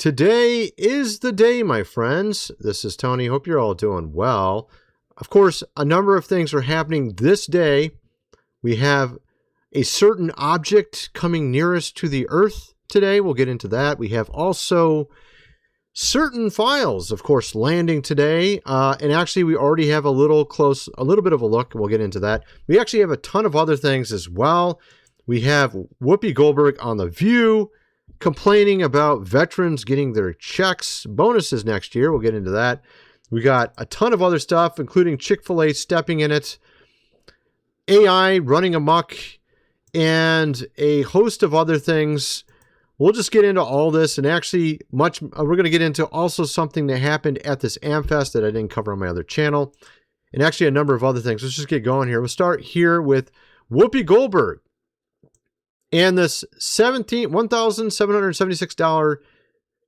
Today is the day, my friends. This is Tony. Hope you're all doing well. Of course, a number of things are happening this day. We have a certain object coming nearest to the Earth today. We'll get into that. We have also certain files, of course, landing today. And actually, we already have a little bit of a look. We'll get into that. We actually have a ton of other things as well. We have Whoopi Goldberg on The View complaining about veterans getting their checks, bonuses next year. We'll get into that. We got a ton of other stuff, including Chick-fil-A stepping in it, AI running amok, and a host of other things. We'll just get into all this, and actually we're going to get into also something that happened at this AmFest that I didn't cover on my other channel, and actually a number of other things. Let's just get going here. We'll start here with Whoopi Goldberg and this $1,776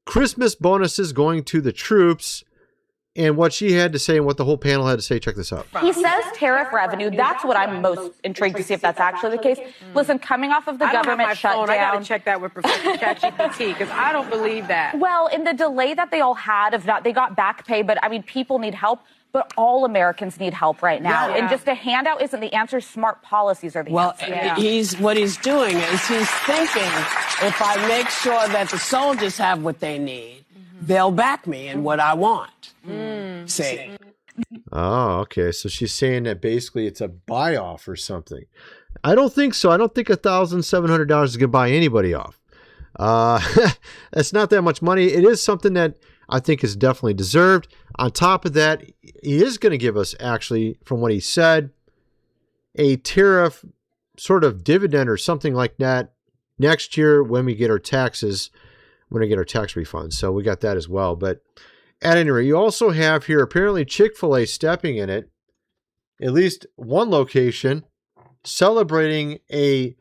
Christmas bonuses going to the troops, and what she had to say and what the whole panel had to say. Check this out. He says tariff revenue. That's what I'm most intrigued to see if that's actually the case. Listen, coming off of the government shutdown. I got to check that with Professor ChatGPT because I don't believe that. Well, in the delay that they all had, they got back pay, but I mean, people need help. But all Americans need help right now. Yeah. And just a handout isn't the answer. Smart policies are the answer. Well, what he's doing is he's thinking, if I make sure that the soldiers have what they need, they'll back me in what I want. See? Oh, okay. So she's saying that basically it's a buy-off or something. I don't think so. I don't think $1,700 is going to buy anybody off. It's not that much money. It is something that I think is definitely deserved. On top of that, he is going to give us, actually, from what he said, a tariff sort of dividend or something like that next year when we get our taxes, when we get our tax refunds. So we got that as well. But at any rate, you also have here apparently Chick-fil-A stepping in it, at least one location, celebrating a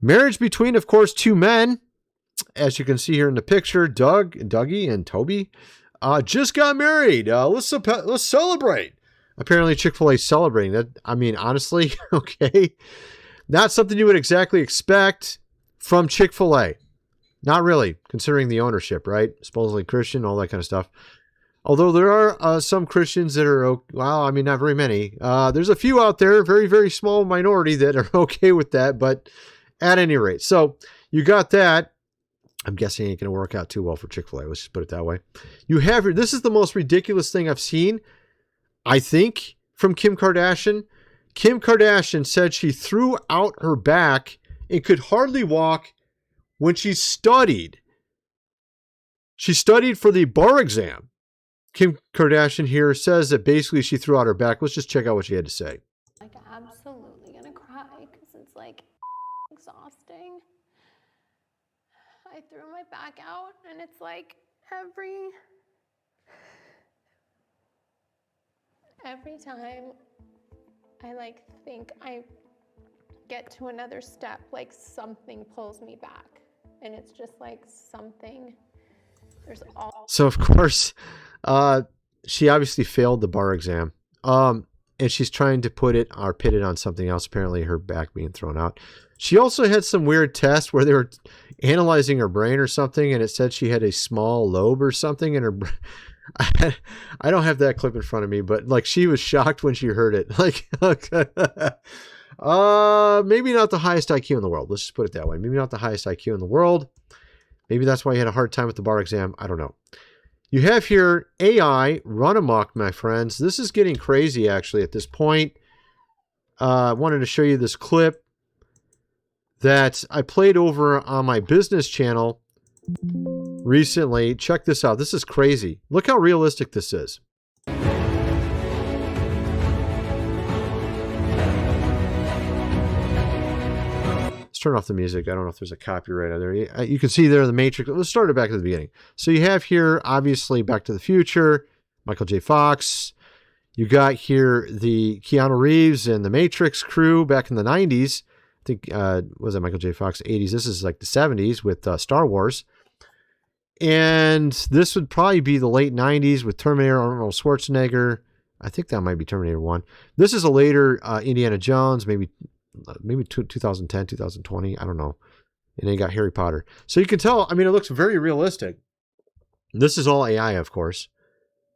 marriage between, of course, two men. As you can see here in the picture, Dougie and Toby just got married. Let's celebrate. Apparently, Chick-fil-A celebrating that. I mean, honestly, okay, not something you would exactly expect from Chick-fil-A. Not really, considering the ownership, right? Supposedly Christian, all that kind of stuff. Although there are some Christians that are, well, I mean, not very many. There's a few out there, very, very small minority that are okay with that. But at any rate, so you got that. I'm guessing it ain't going to work out too well for Chick-fil-A. Let's just put it that way. You have here, this is the most ridiculous thing I've seen, I think, from Kim Kardashian. Kim Kardashian said she threw out her back and could hardly walk when she studied. She studied for the bar exam. Kim Kardashian here says that basically she threw out her back. Let's just check out what she had to say. Like, absolutely going to cry because it's like exhausting. I threw my back out, and it's like every time I like think I get to another step, like something pulls me back, and it's just like something. So of course, she obviously failed the bar exam, and she's trying to pit it on something else. Apparently, her back being thrown out. She also had some weird test where they were analyzing her brain or something, and it said she had a small lobe or something in her brain. I don't have that clip in front of me, but like she was shocked when she heard it. Like, maybe not the highest IQ in the world. Let's just put it that way. Maybe not the highest IQ in the world. Maybe that's why you had a hard time with the bar exam. I don't know. You have here AI run amok, my friends. This is getting crazy, actually, at this point. I wanted to show you this clip that I played over on my business channel recently. Check this out. This is crazy. Look how realistic this is. Let's turn off the music. I don't know if there's a copyright out there. You can see there the Matrix. Let's start it back at the beginning. So you have here, obviously, Back to the Future, Michael J. Fox. You got here the Keanu Reeves and the Matrix crew back in the 90s. I think, was it Michael J. Fox, 80s? This is like the 70s with Star Wars. And this would probably be the late 90s with Terminator, Arnold Schwarzenegger. I think that might be Terminator 1. This is a later Indiana Jones, maybe 2010, 2020. I don't know. And then you got Harry Potter. So you can tell, I mean, it looks very realistic. This is all AI, of course.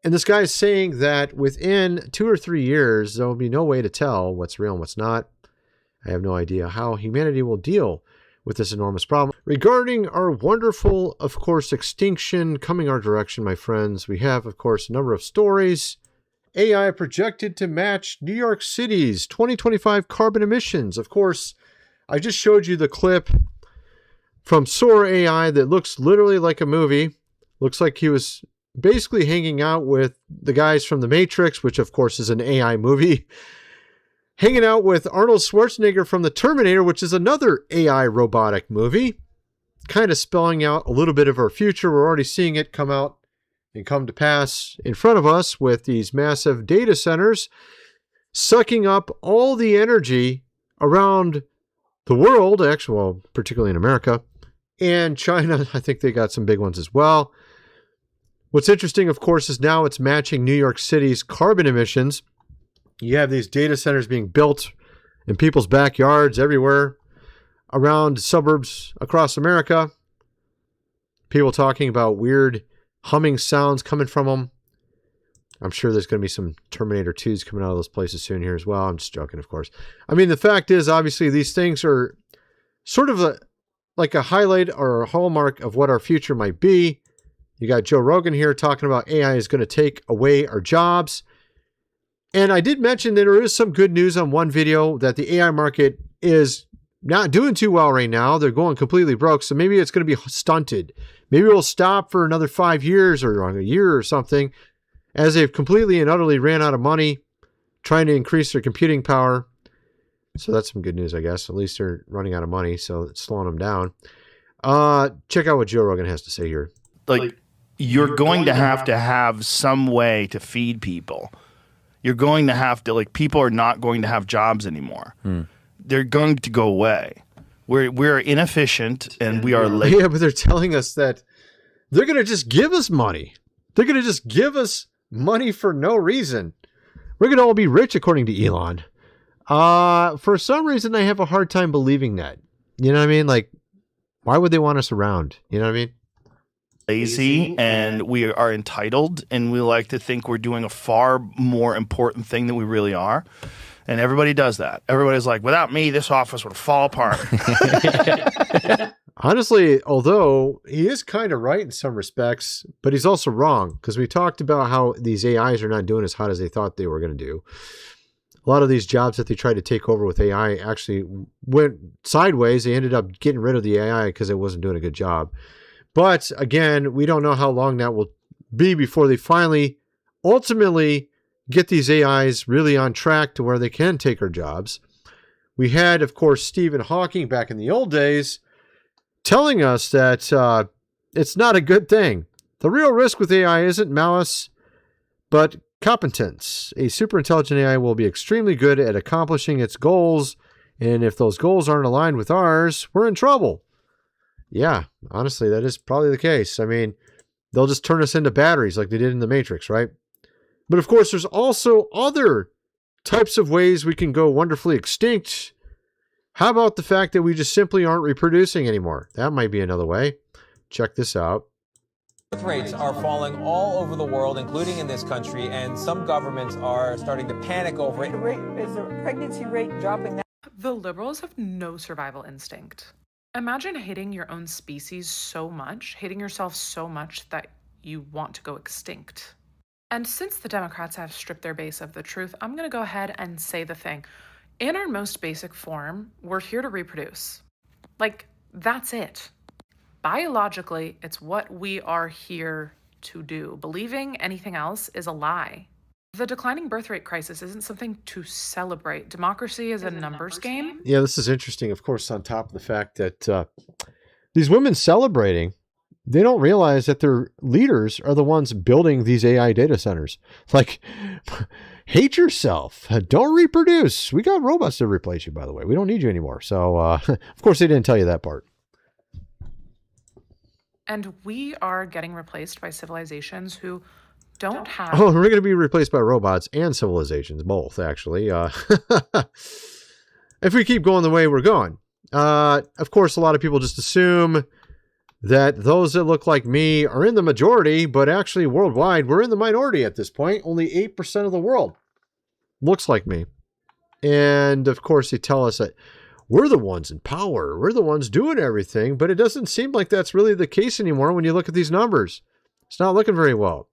And this guy is saying that within 2 or 3 years, there will be no way to tell what's real and what's not. I have no idea how humanity will deal with this enormous problem. Regarding our wonderful, of course, extinction coming our direction, my friends, we have, of course, a number of stories. AI projected to match New York City's 2025 carbon emissions. Of course, I just showed you the clip from Sora AI that looks literally like a movie. Looks like he was basically hanging out with the guys from The Matrix, which of course is an AI movie. Hanging out with Arnold Schwarzenegger from The Terminator, which is another AI robotic movie. Kind of spelling out a little bit of our future. We're already seeing it come out and come to pass in front of us with these massive data centers sucking up all the energy around the world, actually, well, particularly in America, and China. I think they got some big ones as well. What's interesting, of course, is now it's matching New York City's carbon emissions. You have these data centers being built in people's backyards everywhere around suburbs across America. People talking about weird humming sounds coming from them. I'm sure there's going to be some Terminator 2s coming out of those places soon here as well. I'm just joking, of course. I mean, the fact is, obviously, these things are sort of like a highlight or a hallmark of what our future might be. You got Joe Rogan here talking about AI is going to take away our jobs. And I did mention that there is some good news on one video that the AI market is not doing too well right now. They're going completely broke. So maybe it's going to be stunted. Maybe we'll stop for another 5 years or a year or something as they've completely and utterly ran out of money trying to increase their computing power. So that's some good news, I guess. At least they're running out of money, so it's slowing them down. Check out what Joe Rogan has to say here. Like, you're going to have some way to feed people. You're going to have to, like, people are not going to have jobs anymore. They're going to go away. We're inefficient and we are late. Yeah, but they're telling us that they're going to just give us money. They're going to just give us money for no reason. We're going to all be rich, according to Elon. For some reason, I have a hard time believing that. You know what I mean? Like, why would they want us around? You know what I mean? Lazy, and we are entitled, and we like to think we're doing a far more important thing than we really are. And everybody does that. Everybody's like, without me, this office would fall apart. Honestly, although he is kind of right in some respects, but he's also wrong, because we talked about how these AIs are not doing as hot as they thought they were going to do. A lot of these jobs that they tried to take over with AI actually went sideways. They ended up getting rid of the AI because it wasn't doing a good job. But again, we don't know how long that will be before they finally, ultimately, get these AIs really on track to where they can take our jobs. We had, of course, Stephen Hawking back in the old days telling us that it's not a good thing. The real risk with AI isn't malice, but competence. A super intelligent AI will be extremely good at accomplishing its goals, and if those goals aren't aligned with ours, we're in trouble. Yeah, honestly, that is probably the case. I mean, they'll just turn us into batteries like they did in The Matrix, right? But of course, there's also other types of ways we can go wonderfully extinct. How about the fact that we just simply aren't reproducing anymore? That might be another way. Check this out. Birth rates are falling all over the world, including in this country, and some governments are starting to panic over it. Is the pregnancy rate dropping now? The liberals have no survival instinct. Imagine hating your own species so much, hating yourself so much that you want to go extinct. And since the Democrats have stripped their base of the truth, I'm going to go ahead and say the thing. In our most basic form, we're here to reproduce. Like, that's it. Biologically, it's what we are here to do. Believing anything else is a lie. The declining birth rate crisis isn't something to celebrate. Democracy is a numbers game. Yeah, this is interesting, of course, on top of the fact that these women celebrating, they don't realize that their leaders are the ones building these AI data centers. Like, hate yourself. Don't reproduce. We got robots to replace you, by the way. We don't need you anymore. So, of course, they didn't tell you that part. And we are getting replaced by civilizations who don't have... Oh, we're going to be replaced by robots and civilizations, both, actually. If we keep going the way we're going. Of course, a lot of people just assume that those that look like me are in the majority, but actually worldwide, we're in the minority at this point. Only 8% of the world looks like me. And of course, they tell us that we're the ones in power. We're the ones doing everything, but it doesn't seem like that's really the case anymore when you look at these numbers. It's not looking very well.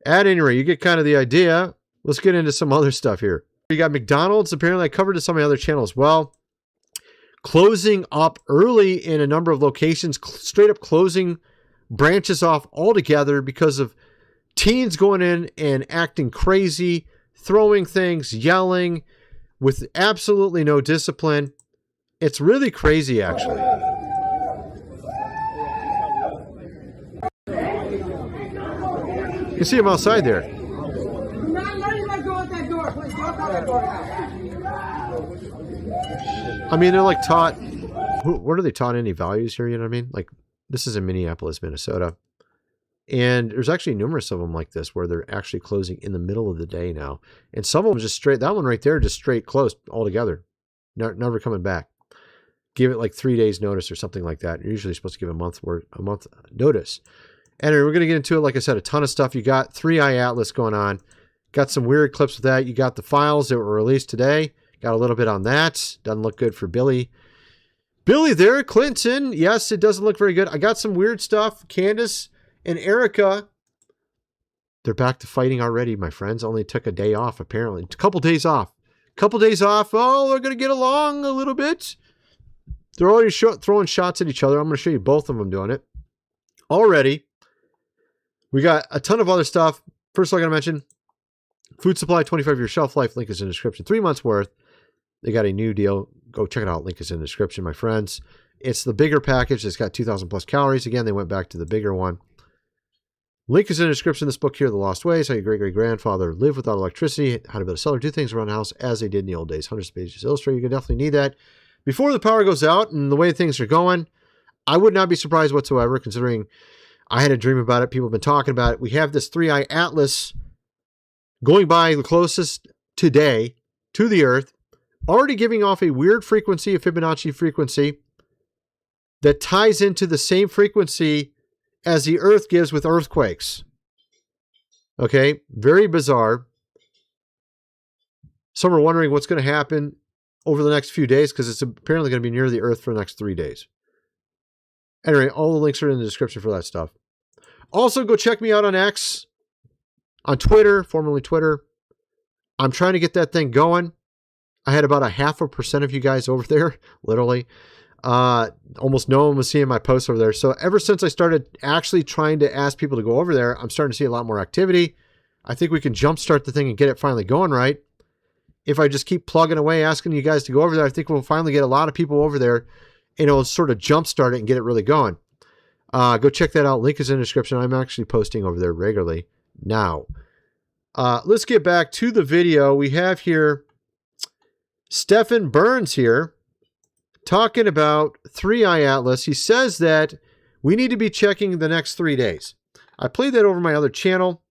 At any rate, you get kind of the idea. Let's get into some other stuff here. You got McDonald's. Apparently, I covered this on my other channel as well. Closing up early in a number of locations, straight up closing branches off altogether because of teens going in and acting crazy, throwing things, yelling, with absolutely no discipline. It's really crazy, actually. You see them outside there. I mean, they're like taught, what are they taught any values here? You know what I mean? Like, this is in Minneapolis, Minnesota. And there's actually numerous of them like this where they're actually closing in the middle of the day now. And some of them just straight, that one right there, just straight closed altogether. Never coming back. Give it like 3 days notice or something like that. You're usually supposed to give a month notice. And we're going to get into it, like I said, a ton of stuff. You got 3i Atlas going on. Got some weird clips with that. You got the files that were released today. Got a little bit on that. Doesn't look good for Billy. Billy there, Clinton. Yes, it doesn't look very good. I got some weird stuff. Candace and Erica, they're back to fighting already, my friends. Only took a day off, apparently. A couple days off. Oh, they're going to get along a little bit. They're already throwing shots at each other. I'm going to show you both of them doing it. Already. We got a ton of other stuff. First, I'm going to mention food supply, 25-year shelf life. Link is in the description. 3 months worth. They got a new deal. Go check it out. Link is in the description, my friends. It's the bigger package. It's got 2,000 plus calories. Again, they went back to the bigger one. Link is in the description. This book here, The Lost Ways, how your great-great-grandfather lived without electricity, how to build a cellar, do things around the house as they did in the old days. Hundreds of pages illustrated. You're going to definitely need that. Before the power goes out and the way things are going, I would not be surprised whatsoever, considering I had a dream about it. People have been talking about it. We have this 3i Atlas going by the closest today to the Earth, already giving off a weird frequency, a Fibonacci frequency, that ties into the same frequency as the Earth gives with earthquakes. Okay, very bizarre. Some are wondering what's going to happen over the next few days because it's apparently going to be near the Earth for the next 3 days. Anyway, all the links are in the description for that stuff. Also, go check me out on X, on Twitter, formerly Twitter. I'm trying to get that thing going. I had about 0.5% of you guys over there, literally. Almost no one was seeing my posts over there. So ever since I started actually trying to ask people to go over there, I'm starting to see a lot more activity. I think we can jumpstart the thing and get it finally going right. If I just keep plugging away, asking you guys to go over there, I think we'll finally get a lot of people over there and it'll sort of jumpstart it and get it really going. Go check that out. Link is in the description. I'm actually posting over there regularly now. Let's get back to the video. We have here Stephen Burns here talking about 3i Atlas. He says that we need to be checking the next 3 days. I played that over my other channel.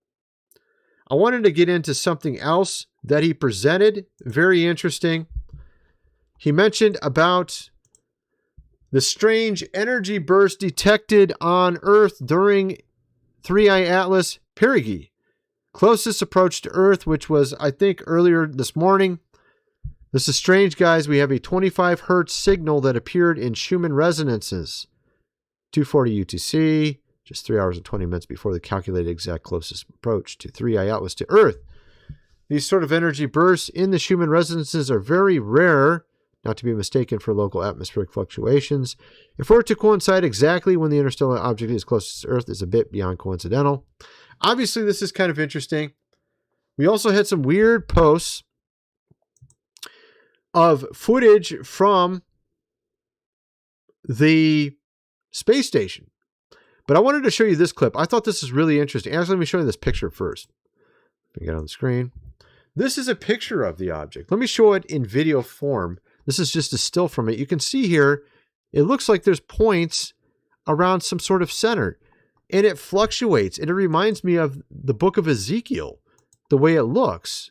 I wanted to get into something else that he presented. Very interesting. He mentioned about the strange energy burst detected on Earth during 3i Atlas perigee. Closest approach to Earth, which was, I think, earlier this morning. This is strange, guys. We have a 25 hertz signal that appeared in Schumann resonances. 240 UTC, just 3 hours and 20 minutes before the calculated exact closest approach to 3i Atlas to Earth. These sort of energy bursts in the Schumann resonances are very rare, not to be mistaken for local atmospheric fluctuations. If we're to coincide exactly when the interstellar object is closest to Earth is a bit beyond coincidental. Obviously, this is kind of interesting. We also had some weird posts of footage from the space station. But I wanted to show you this clip. I thought this is really interesting. Actually, let me show you this picture first. Let me get on the screen. This is a picture of the object. Let me show it in video form. This is just a still from it. You can see here, it looks like there's points around some sort of center. And it fluctuates. And it reminds me of the book of Ezekiel, the way it looks.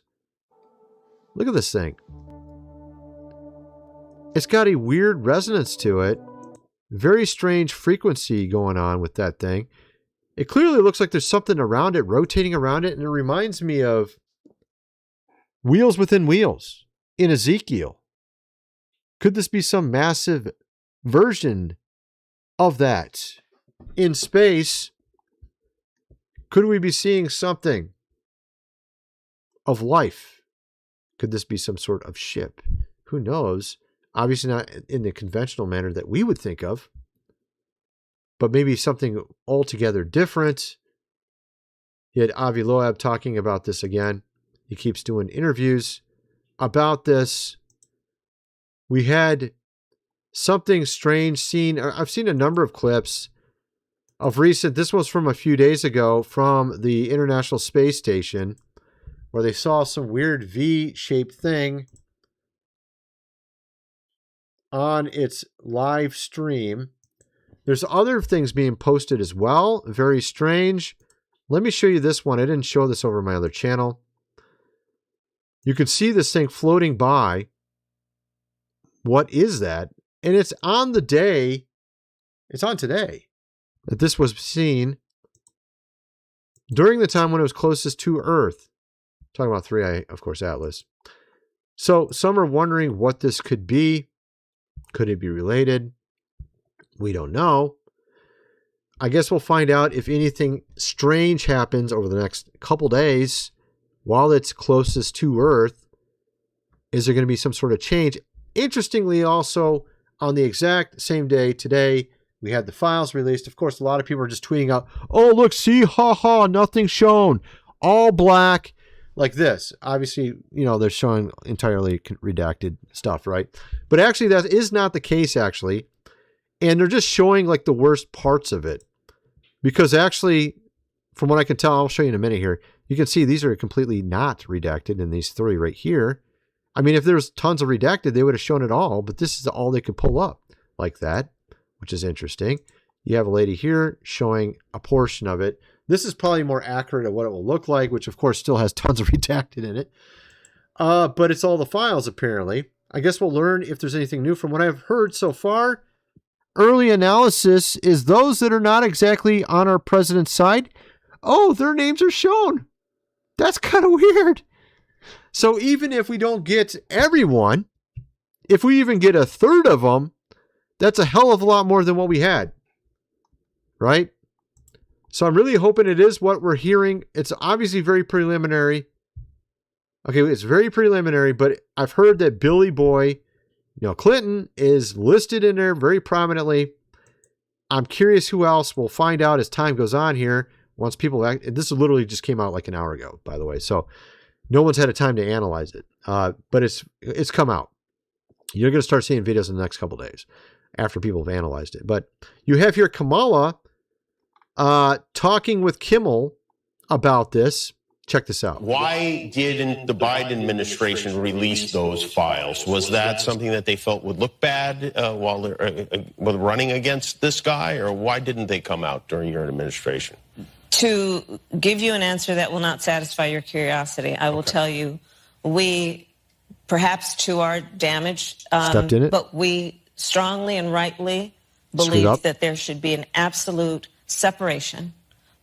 Look at this thing. It's got a weird resonance to it Very strange frequency going on with that thing. It clearly looks like there's something around it, rotating around it, and it reminds me of wheels within wheels in Ezekiel. Could this be some massive version of that in space? Could we be seeing something of life? Could this be some sort of ship? Who knows? Obviously not in the conventional manner that we would think of, but maybe something altogether different. You had Avi Loeb talking about this again. He keeps doing interviews about this. We had something strange seen. I've seen a number of clips of recent. This was from a few days ago from the International Space Station, where they saw some weird V-shaped thing on its live stream. There's other things being posted as well. Very strange. Let me show you this one. I didn't show this over my other channel. You can see this thing floating by. What is that? And it's on the day, it's on today, that this was seen during the time when it was closest to Earth. Talking about 3i, of course, Atlas. So some are wondering what this could be. Could it be related? We don't know. I guess we'll find out if anything strange happens over the next couple days while it's closest to Earth. Is there going to be some sort of change? Interestingly, also, on the exact same day today, we had the files released. Of course, a lot of people are just tweeting out, oh, look, see, ha, nothing shown. All black, like this. Obviously, they're showing entirely redacted stuff, right? But actually, that is not the case, actually. And they're just showing, like, the worst parts of it. Because actually, from what I can tell, I'll show you in a minute here, you can see these are completely not redacted in these three right here. I mean, if there was tons of redacted, they would have shown it all, but this is all they could pull up like that, which is interesting. You have a lady here showing a portion of it. This is probably more accurate of what it will look like, which of course still has tons of redacted in it. But it's all the files apparently. I guess we'll learn if there's anything new from what I've heard so far. Early analysis is those that are not exactly on our president's side. Oh, their names are shown. That's kind of weird. So even if we don't get everyone, if we even get a third of them, that's a hell of a lot more than what we had. Right? So I'm really hoping it is what we're hearing. It's obviously very preliminary. Okay, it's very preliminary, but I've heard that Billy Boy, Clinton is listed in there very prominently. I'm curious who else. We'll find out as time goes on here. Once people, this literally just came out like an hour ago, by the way. So no one's had a time to analyze it, but it's come out. You're going to start seeing videos in the next couple days after people have analyzed it. But you have here Kamala talking with Kimmel about this. Check this out. Why didn't the Biden administration release those files? Was that something that they felt would look bad while they're running against this guy, or why didn't they come out during your administration? To give you an answer that will not satisfy your curiosity, I will tell you, we, perhaps to our damage, stepped in it, but we strongly and rightly believe that there should be an absolute separation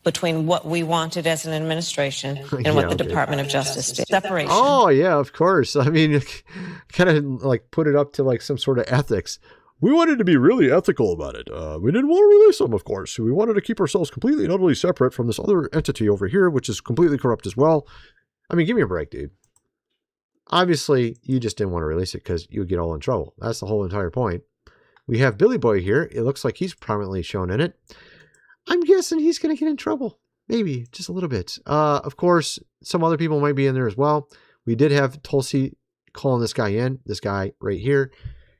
between what we wanted as an administration and what the Department of Justice did. Separation. Oh, yeah, of course. I mean, kind of like put it up to like some sort of ethics. We wanted to be really ethical about it. We didn't want to release them, of course. We wanted to keep ourselves completely and utterly separate from this other entity over here, which is completely corrupt as well. I mean, give me a break, dude. Obviously, you just didn't want to release it because you would get all in trouble. That's the whole entire point. We have Billy Boy here. It looks like he's prominently shown in it. I'm guessing he's going to get in trouble. Maybe, just a little bit. Of course, some other people might be in there as well. We did have Tulsi calling this guy in. This guy right here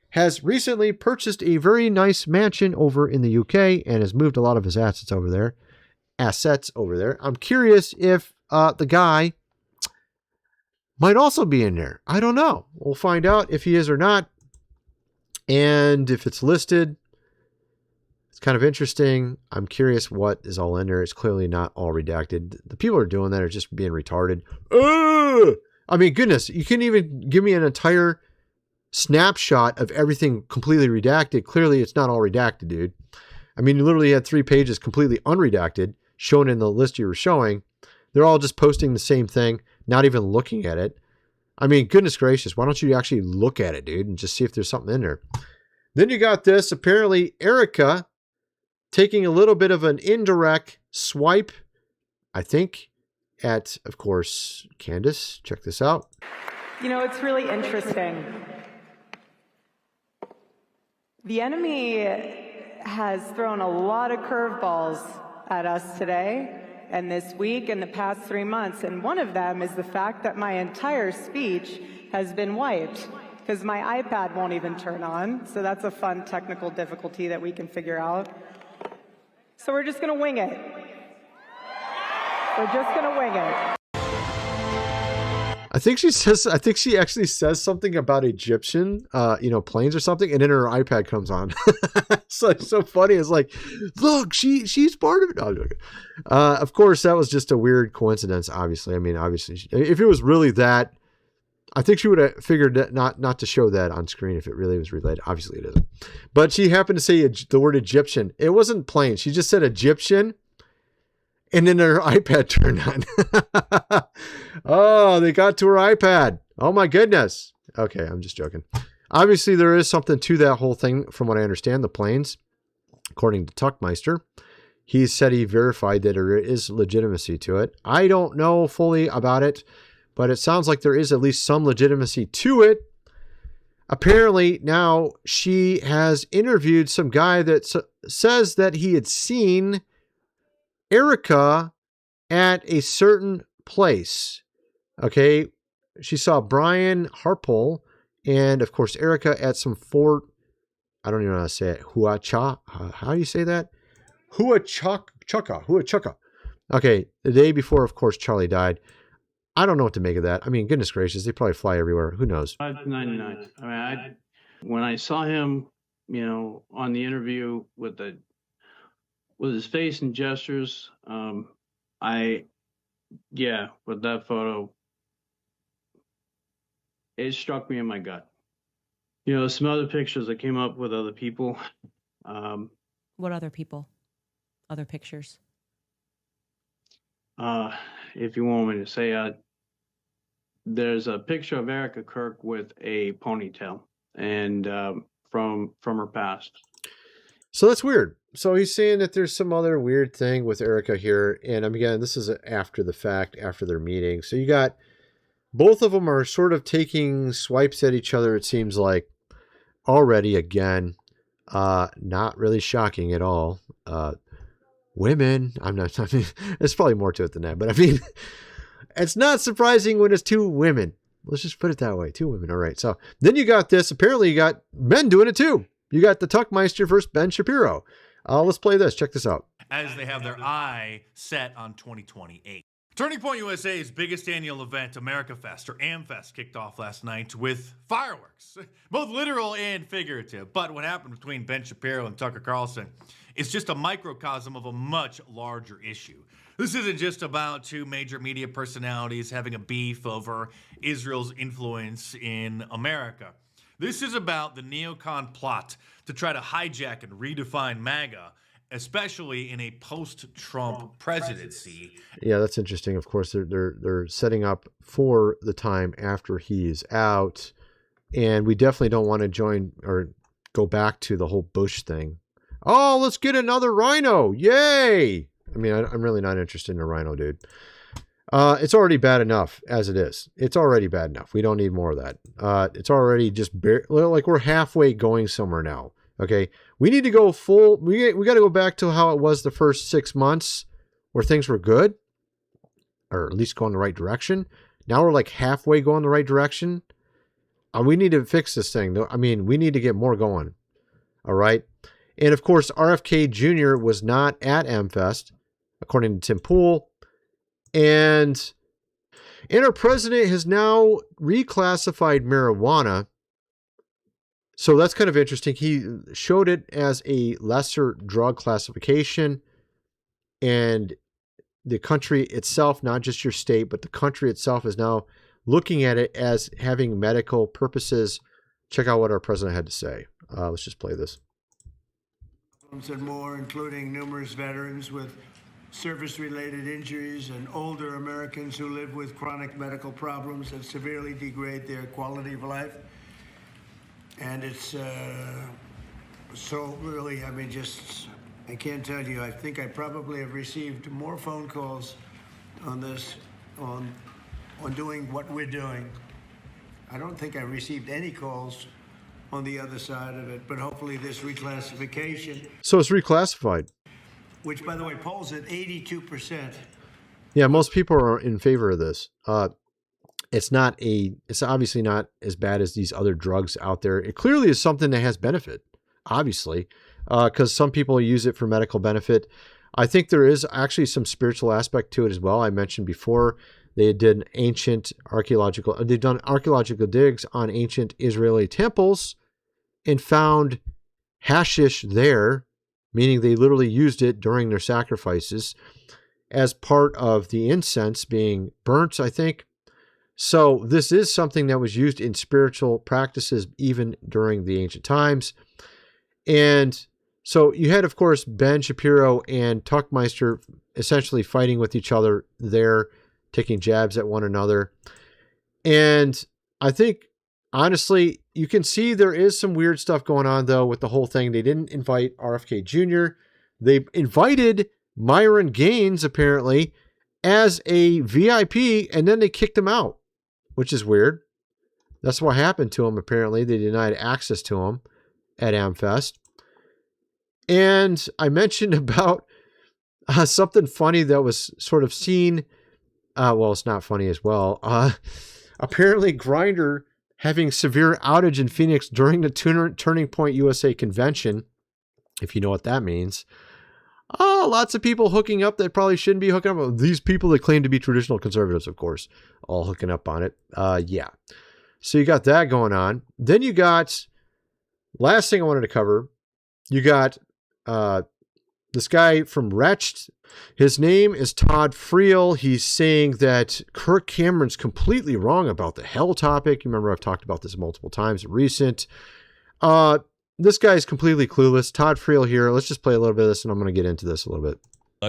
has recently purchased a very nice mansion over in the UK and has moved a lot of his assets over there. I'm curious if the guy might also be in there. I don't know. We'll find out if he is or not. And if it's listed, it's kind of interesting. I'm curious what is all in there. It's clearly not all redacted. The people who are doing that are just being retarded. I mean, goodness, you couldn't even give me an entire snapshot of everything completely redacted. Clearly, it's not all redacted, dude. I mean, you literally had 3 pages completely unredacted shown in the list you were showing. They're all just posting the same thing, not even looking at it. I mean, goodness gracious, why don't you actually look at it, dude, and just see if there's something in there? Then you got this. Apparently, Erica taking a little bit of an indirect swipe, I think, at, of course, Candace. Check this out. You know, it's really interesting. The enemy has thrown a lot of curveballs at us today and this week and the past 3 months, and one of them is the fact that my entire speech has been wiped because my iPad won't even turn on. So that's a fun technical difficulty that we can figure out. So we're just going to wing it. We're just going to wing it. I think she actually says something about Egyptian, planes or something, and then her iPad comes on. So it's so funny. It's like, look, she's part of it. No, of course, that was just a weird coincidence. Obviously, I mean, if it was really that, I think she would have figured that not to show that on screen if it really was related. Obviously, it isn't. But she happened to say the word Egyptian. It wasn't plane. She just said Egyptian. And then her iPad turned on. Oh, they got to her iPad. Oh, my goodness. Okay, I'm just joking. Obviously, there is something to that whole thing, from what I understand, the planes. According to Tuckmeister, he said he verified that there is legitimacy to it. I don't know fully about it, but it sounds like there is at least some legitimacy to it. Apparently, now she has interviewed some guy that says that he had seen Erica at a certain place. Okay. She saw Brian Harpole and, of course, Erica at some fort. I don't even know how to say it. How do you say that? Huachaka. Okay. The day before, of course, Charlie died. I don't know what to make of that. I mean, goodness gracious, they probably fly everywhere. Who knows? 599. I mean, when I saw him, on the interview with his face and gestures, with that photo, it struck me in my gut. Some other pictures that came up with other people. What other people? Other pictures? If you want me to say, there's a picture of Erica Kirk with a ponytail, and from her past. So that's weird. So he's saying that there's some other weird thing with Erica here. And again, this is after the fact, after their meeting. So you got both of them are sort of taking swipes at each other, it seems like, already again. Not really shocking at all. Women, I mean, there's probably more to it than that. But I mean, it's not surprising when it's 2 women. Let's just put it that way. 2 women. All right. So then you got this. Apparently you got men doing it too. You got the Tuckmeister versus Ben Shapiro. Let's play this. Check this out. As they have their eye set on 2028. Turning Point USA's biggest annual event, America Fest, or AmFest, kicked off last night with fireworks, both literal and figurative. But what happened between Ben Shapiro and Tucker Carlson is just a microcosm of a much larger issue. This isn't just about 2 major media personalities having a beef over Israel's influence in America. This is about the neocon plot to try to hijack and redefine MAGA, especially in a post-Trump presidency. Yeah, that's interesting. Of course, they're setting up for the time after he's out, and we definitely don't want to join or go back to the whole Bush thing. Oh, let's get another rhino! Yay! I mean, I'm really not interested in a rhino, dude. It's already bad enough as it is. It's already bad enough. We don't need more of that. It's already just like we're halfway going somewhere now. Okay, we need to go full. We got to go back to how it was the first 6 months, where things were good, or at least going the right direction. Now we're like halfway going the right direction. We need to fix this thing. I mean, we need to get more going. All right, and of course, RFK Jr. was not at AmFest, according to Tim Pool. And our president has now reclassified marijuana. So that's kind of interesting. He showed it as a lesser drug classification. And the country itself, not just your state, but the country itself is now looking at it as having medical purposes check out what our president had to say. Let's just play this. And more, including numerous veterans with service-related injuries and older Americans who live with chronic medical problems that severely degrade their quality of life. And it's so really, I mean, just, I can't tell you, I think I probably have received more phone calls on this, on doing what we're doing. I don't think I received any calls on the other side of it, but hopefully this reclassification. So it's reclassified. Which, by the way, polls at 82%. Yeah, most people are in favor of this. It's obviously not as bad as these other drugs out there. It clearly is something that has benefit, obviously, because some people use it for medical benefit. I think there is actually some spiritual aspect to it as well. I mentioned before they've done archaeological digs on ancient Israeli temples and found hashish there, meaning they literally used it during their sacrifices as part of the incense being burnt, I think. So this is something that was used in spiritual practices even during the ancient times. And so you had, of course, Ben Shapiro and Tuckmeister essentially fighting with each other there, taking jabs at one another. And I think, honestly, you can see there is some weird stuff going on, though, with the whole thing. They didn't invite RFK Jr. They invited Myron Gaines, apparently, as a VIP, and then they kicked him out, which is weird. That's what happened to him, apparently. They denied access to him at AmFest. And I mentioned about something funny that was sort of seen. Well, it's not funny as well. Apparently, Grindr having severe outage in Phoenix during the Turning Point USA convention, if you know what that means. Lots of people hooking up that probably shouldn't be hooking up. These people that claim to be traditional conservatives, of course, all hooking up on it. Yeah. So you got that going on. Then you got, last thing I wanted to cover, you got this guy from Wretched. His name is Todd Friel. He's saying that Kirk Cameron's completely wrong about the hell topic. You remember I've talked about this multiple times recent. This guy's completely clueless. Todd Friel here. Let's just play a little bit of this, and I'm going to get into this a little bit.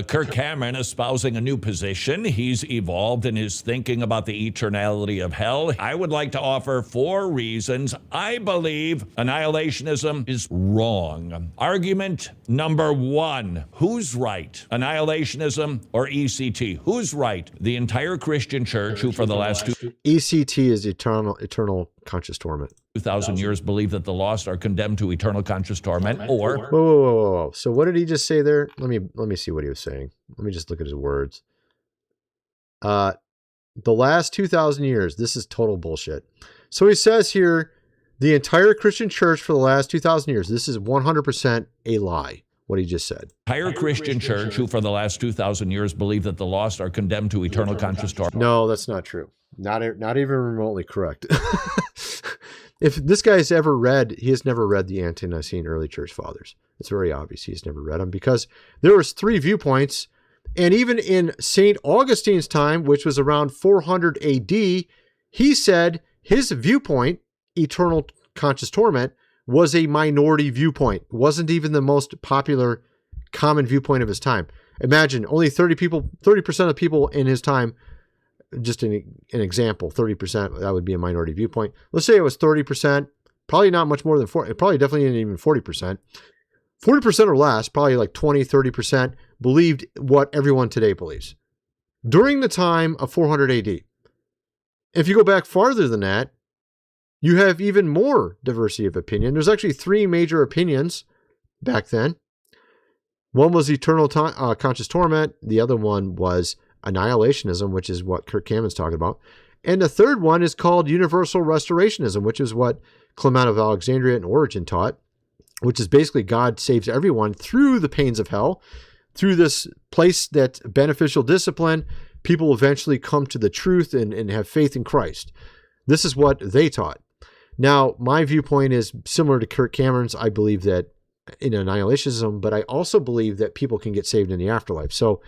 Kirk Cameron espousing a new position. He's evolved in his thinking about the eternality of hell. I would like to offer 4 reasons I believe annihilationism is wrong. Argument number 1. Who's right? Annihilationism or ECT? Who's right? The entire Christian church, who for the last ECT is eternal conscious torment. 2,000 years believe that the lost are condemned to eternal conscious torment, or... Whoa. So what did he just say there? Let me see what he was saying. Let me just look at his words. The last 2,000 years, this is total bullshit. So he says here, the entire Christian church for the last 2,000 years, this is 100% a lie, what he just said. Entire Christian church, who for the last 2,000 years believe that the lost are condemned to eternal conscious torment. No, that's not true. Not even remotely correct. If this guy's ever read, he has never read the Ante-Nicene Early Church Fathers. It's very obvious he's never read them, because there was 3 viewpoints, and even in St. Augustine's time, which was around 400 AD, he said his viewpoint, eternal conscious torment, was a minority viewpoint. It wasn't even the most popular, common viewpoint of his time. Imagine only 30% of people in his time. Just an example, 30%, that would be a minority viewpoint. Let's say it was 30%, probably not much more than 40, probably definitely not even 40%. 40% or less, probably like 20, 30% believed what everyone today believes during the time of 400 AD. If you go back farther than that, you have even more diversity of opinion. There's actually 3 major opinions back then. One was eternal conscious torment. The other one was annihilationism, which is what Kirk Cameron's talking about. And the third one is called universal restorationism, which is what Clement of Alexandria and Origen taught, which is basically God saves everyone through the pains of hell, through this place that beneficial discipline, people eventually come to the truth and have faith in Christ. This is what they taught. Now, my viewpoint is similar to Kirk Cameron's. I believe that in annihilationism, but I also believe that people can get saved in the afterlife. So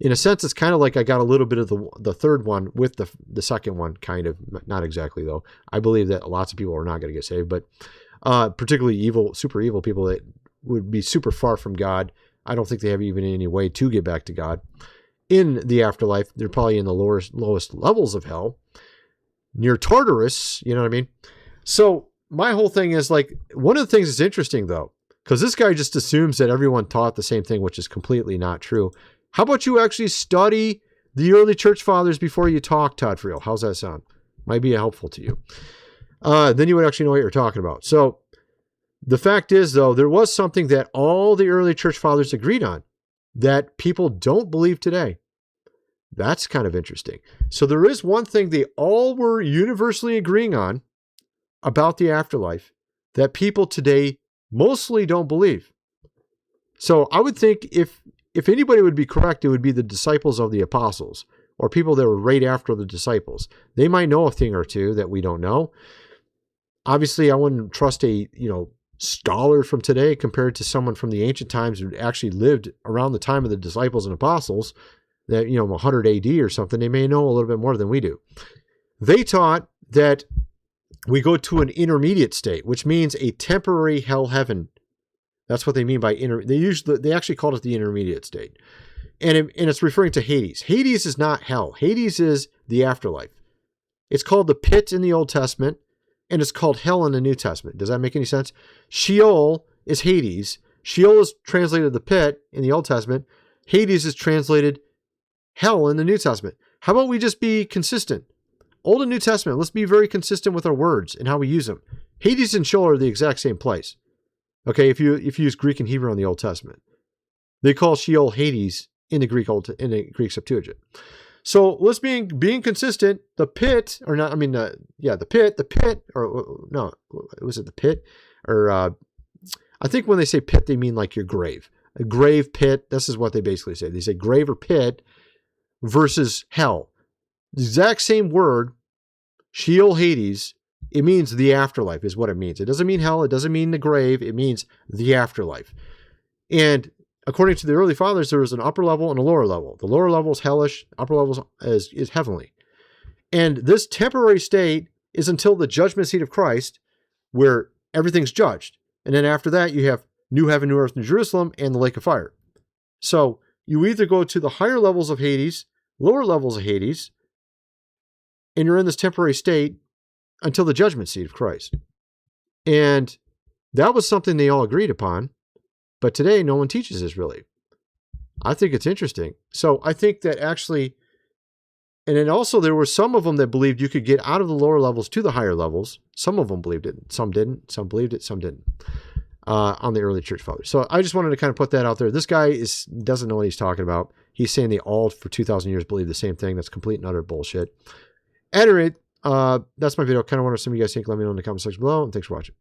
in a sense, it's kind of like I got a little bit of the third one with the second one, kind of. Not exactly, though. I believe that lots of people are not going to get saved, but particularly evil, super evil people that would be super far from God. I don't think they have even any way to get back to God. In the afterlife, they're probably in the lowest levels of hell, near Tartarus, you know what I mean? So my whole thing is like, one of the things that's interesting, though, because this guy just assumes that everyone taught the same thing, which is completely not true. How about you actually study the early church fathers before you talk, Todd Friel? How's that sound? Might be helpful to you. Then you would actually know what you're talking about. So the fact is, though, there was something that all the early church fathers agreed on that people don't believe today. That's kind of interesting. So there is one thing they all were universally agreeing on about the afterlife that people today mostly don't believe. So I would think if anybody would be correct, it would be the disciples of the apostles or people that were right after the disciples. They might know a thing or two that we don't know. Obviously, I wouldn't trust a, scholar from today compared to someone from the ancient times who actually lived around the time of the disciples and apostles, that, 100 AD or something. They may know a little bit more than we do. They taught that we go to an intermediate state, which means a temporary hell heaven. That's what they mean by they actually called it the intermediate state. And it's referring to Hades. Hades is not hell. Hades is the afterlife. It's called the pit in the Old Testament, and it's called hell in the New Testament. Does that make any sense? Sheol is Hades. Sheol is translated the pit in the Old Testament. Hades is translated hell in the New Testament. How about we just be consistent? Old and New Testament, let's be very consistent with our words and how we use them. Hades and Sheol are the exact same place. Okay, if you use Greek and Hebrew in the Old Testament. They call Sheol Hades in the Greek Septuagint. So let's being consistent. The pit, or not? I mean, the pit, or no, was it the pit? Or I think when they say pit, they mean like your grave, a grave pit. This is what they basically say. They say grave or pit versus hell. The exact same word, Sheol Hades. It means the afterlife is what it means. It doesn't mean hell. It doesn't mean the grave. It means the afterlife. And according to the early fathers, there is an upper level and a lower level. The lower level is hellish. Upper level is heavenly. And this temporary state is until the judgment seat of Christ, where everything's judged. And then after that, you have new heaven, new earth, New Jerusalem, and the lake of fire. So you either go to the higher levels of Hades, lower levels of Hades, and you're in this temporary state until the judgment seat of Christ. And that was something they all agreed upon. But today, no one teaches this really. I think it's interesting. So I think that actually, and then also there were some of them that believed you could get out of the lower levels to the higher levels. Some of them believed it. Some didn't. Some believed it. Some didn't. On the early church fathers. So I just wanted to kind of put that out there. This guy doesn't know what he's talking about. He's saying they all for 2,000 years believe the same thing. That's complete and utter bullshit. At any rate, that's my video. Kind of wonder what some of you guys think. Let me know in the comment section below. And thanks for watching.